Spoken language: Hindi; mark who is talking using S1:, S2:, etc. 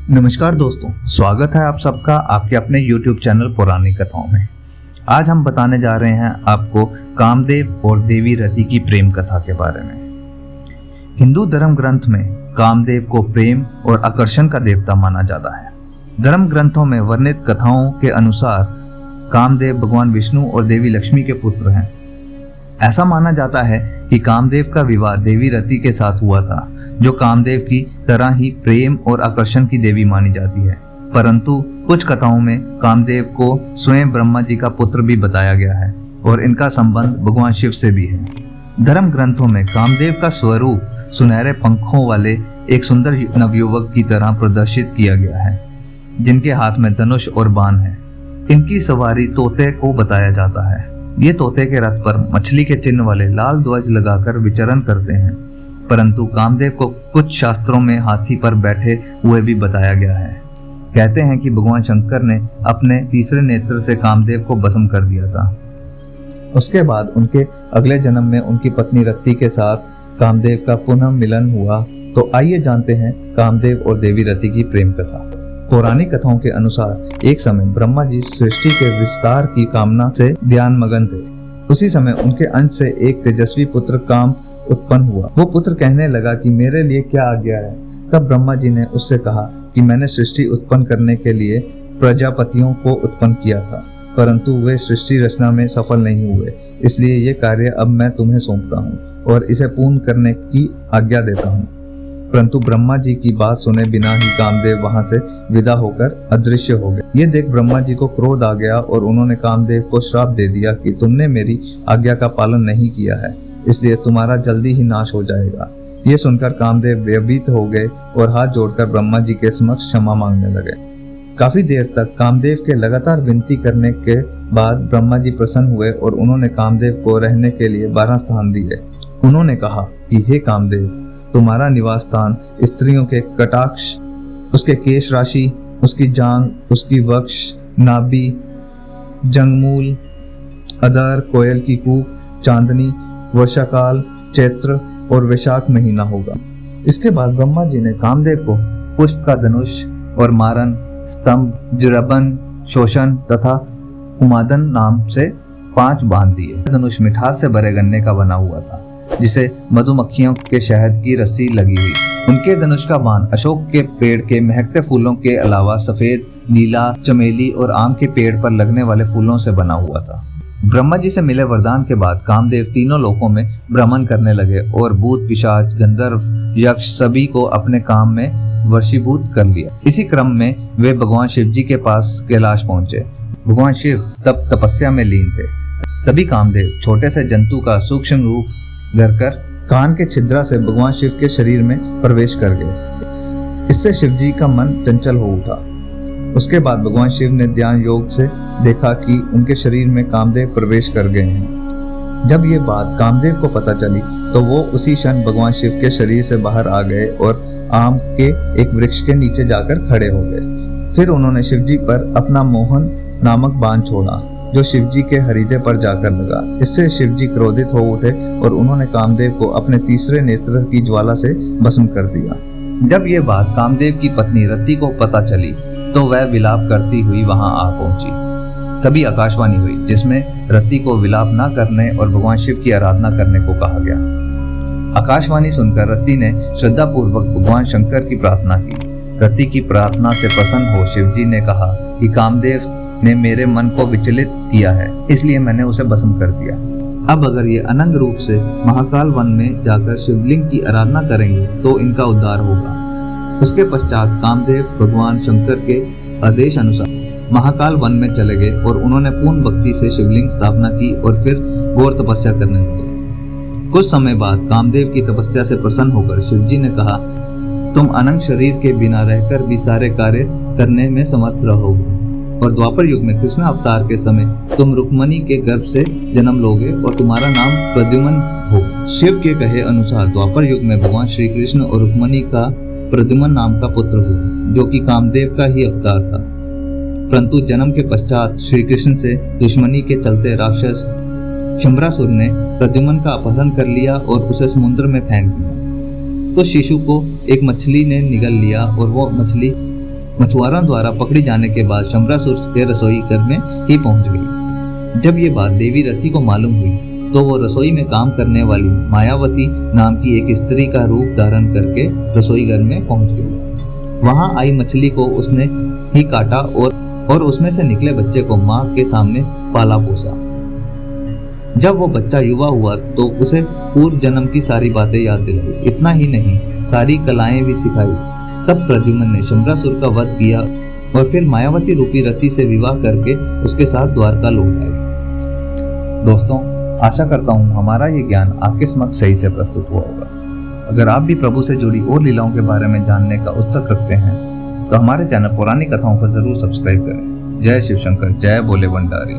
S1: नमस्कार दोस्तों, स्वागत है आप सबका आपके अपने YouTube चैनल पुरानी कथाओं में। आज हम बताने जा रहे हैं आपको कामदेव और देवी रति की प्रेम कथा के बारे में। हिंदू धर्म ग्रंथ में कामदेव को प्रेम और आकर्षण का देवता माना जाता है। धर्म ग्रंथों में वर्णित कथाओं के अनुसार कामदेव भगवान विष्णु और देवी लक्ष्मी के पुत्र हैं। ऐसा माना जाता है कि कामदेव का विवाह देवी रति के साथ हुआ था, जो कामदेव की तरह ही प्रेम और आकर्षण की देवी मानी जाती है। परंतु कुछ कथाओं में कामदेव को स्वयं ब्रह्मा जी का पुत्र भी बताया गया है और इनका संबंध भगवान शिव से भी है। धर्म ग्रंथों में कामदेव का स्वरूप सुनहरे पंखों वाले एक सुंदर नवयुवक की तरह प्रदर्शित किया गया है, जिनके हाथ में धनुष और बाण है। इनकी सवारी तोते को बताया जाता है। ये तोते के रथ पर मछली के चिन्ह वाले लाल ध्वज लगाकर विचरण करते हैं, परंतु कामदेव को कुछ शास्त्रों में हाथी पर बैठे हुए भी बताया गया है। कहते हैं कि भगवान शंकर ने अपने तीसरे नेत्र से कामदेव को भस्म कर दिया था। उसके बाद उनके अगले जन्म में उनकी पत्नी रति के साथ कामदेव का पुनः मिलन हुआ। तो आइए जानते हैं कामदेव और देवी रति की प्रेम कथा। पौराणिक कथाओं के अनुसार एक समय ब्रह्मा जी सृष्टि के विस्तार की कामना से ध्यान मगन थे। उसी समय उनके अंश से एक तेजस्वी पुत्र काम उत्पन्न हुआ। वो पुत्र कहने लगा कि मेरे लिए क्या आज्ञा है। तब ब्रह्मा जी ने उससे कहा कि मैंने सृष्टि उत्पन्न करने के लिए प्रजापतियों को उत्पन्न किया था, परंतु वे सृष्टि रचना में सफल नहीं हुए। इसलिए ये कार्य अब मैं तुम्हें सौंपता हूँ और इसे पूर्ण करने की आज्ञा देता हूँ। परंतु ब्रह्मा जी की बात सुने बिना ही कामदेव वहां से विदा होकर अदृश्य हो गए। ये देख ब्रह्मा जी को क्रोध आ गया और उन्होंने कामदेव को श्राप दे दिया कि तुमने मेरी आज्ञा का पालन नहीं किया है, इसलिए तुम्हारा जल्दी ही नाश हो जाएगा। ये सुनकर कामदेव भयभीत हो गए और हाथ जोड़कर ब्रह्मा जी के समक्ष क्षमा मांगने लगे। काफी देर तक कामदेव के लगातार विनती करने के बाद ब्रह्मा जी प्रसन्न हुए और उन्होंने कामदेव को रहने के लिए 12 स्थान दिए। उन्होंने कहा कि हे कामदेव, तुम्हारा निवास स्थान स्त्रियों के कटाक्ष, उसके केश राशि, उसकी जांग, उसकी वक्ष, नाभि, जंगमूल, अदर, कोयल की कूक, चांदनी, वर्षाकाल, चैत्र और वैशाख महीना होगा। इसके बाद ब्रह्मा जी ने कामदेव को पुष्प का धनुष और मारन, स्तंभ, जरबन, शोषण तथा उमादन नाम से 5 बाण दिए। धनुष मिठास से भरे गन्ने का बना हुआ था, जिसे मधुमक्खियों के शहद की रस्सी लगी हुई। उनके धनुष का बाण अशोक के पेड़ के महकते फूलों के अलावा सफेद, नीला, चमेली और आम के पेड़ पर लगने वाले फूलों से बना हुआ था। ब्रह्मा जी से मिले वरदान के बाद कामदेव तीनों लोकों में भ्रमण करने लगे और भूत, पिशाच, गंधर्व, यक्ष सभी को अपने काम में वशीभूत कर लिया। इसी क्रम में वे भगवान शिव जी के पास कैलाश पहुंचे। भगवान शिव तब तपस्या में लीन थे। तभी कामदेव छोटे से जंतु का सूक्ष्म रूप धरकर कान के छिद्रा से भगवान शिव के शरीर में प्रवेश कर गए। इससे शिव जी का मन चंचल हो उठा। उसके बाद भगवान शिव ने ध्यान योग से देखा कि उनके शरीर में कामदेव प्रवेश कर गए हैं। जब ये बात कामदेव को पता चली तो वो उसी क्षण भगवान शिव के शरीर से बाहर आ गए और आम के एक वृक्ष के नीचे जाकर खड़े हो गए। फिर उन्होंने शिव जी पर अपना मोहन नामक बाण छोड़ा, जो शिव जी के हृदय पर जाकर लगा। इससे शिव जी क्रोधित हो उठे और उन्होंने कामदेव को अपने तीसरे नेत्र की ज्वाला से भस्म कर दिया। जब ये बात कामदेव की पत्नी रति को पता चली तो वह विलाप करती हुई वहां आ पहुंची। तभी आकाशवाणी हुई, जिसमें रति को विलाप न करने और भगवान शिव की आराधना करने को कहा गया। आकाशवाणी सुनकर रति ने श्रद्धा पूर्वक भगवान शंकर की प्रार्थना की। रति की प्रार्थना से प्रसन्न हो शिव जी ने कहा कि कामदेव ने मेरे मन को विचलित किया है, इसलिए मैंने उसे भस्म कर दिया। अब अगर ये अनंग रूप से महाकाल वन में जाकर शिवलिंग की आराधना करेंगे तो इनका उद्धार होगा। उसके पश्चात कामदेव भगवान शंकर के आदेश अनुसार महाकाल वन में चले गए और उन्होंने पूर्ण भक्ति से शिवलिंग स्थापना की और फिर घोर तपस्या करने लगे। कुछ समय बाद कामदेव की तपस्या से प्रसन्न होकर शिव जी ने कहा, तुम अनंग शरीर के बिना रहकर भी सारे कार्य करने में समर्थ रहोगे और द्वापर युग में कृष्ण अवतार के समय तुम रुक्मणी के गर्भ से जन्म लोगे और तुम्हारा नाम प्रद्युम्न होगा। शिव के कहे अनुसार द्वापर युग में भगवान श्री कृष्ण और रुक्मणी का प्रद्युम्न नाम का पुत्र हुआ, जो कि कामदेव का ही अवतार था। परंतु जन्म के पश्चात श्री कृष्ण से दुश्मनी के चलते राक्षस शंबरासुर ने प्रद्युम्न का अपहरण कर लिया और उसे समुद्र में फेंक दिया। तो शिशु को एक मछली ने निगल लिया और वो मछली मछुआरों द्वारा पकड़ी जाने के बाद शंबरासुर के रसोई घर में ही पहुंच गई। जब ये बात देवी रति को मालूम हुई तो वो रसोई में काम करने वाली मायावती नाम की एक स्त्री का रूप धारण करके रसोई घर में पहुंच गई। वहां आई मछली को उसने ही काटा और उसमें से निकले बच्चे को माँ के सामने पाला पोसा। जब वो बच्चा युवा हुआ तो उसे पूर्व जन्म की सारी बातें याद दिलाई। इतना ही नहीं, सारी कलाएं भी सिखाई। तब प्रद्युम्न ने शंबरासुर का वध किया और फिर मायावती रूपी रति से विवाह करके उसके साथ द्वारका लौट आए। दोस्तों, आशा करता हूँ हमारा ये ज्ञान आपके समक्ष सही से प्रस्तुत हुआ होगा। अगर आप भी प्रभु से जुड़ी और लीलाओं के बारे में जानने का उत्सुक रखते हैं तो हमारे चैनल पुरानी कथाओं को जरूर सब्सक्राइब करें। जय शिव शंकर, जय भोले भंडारी।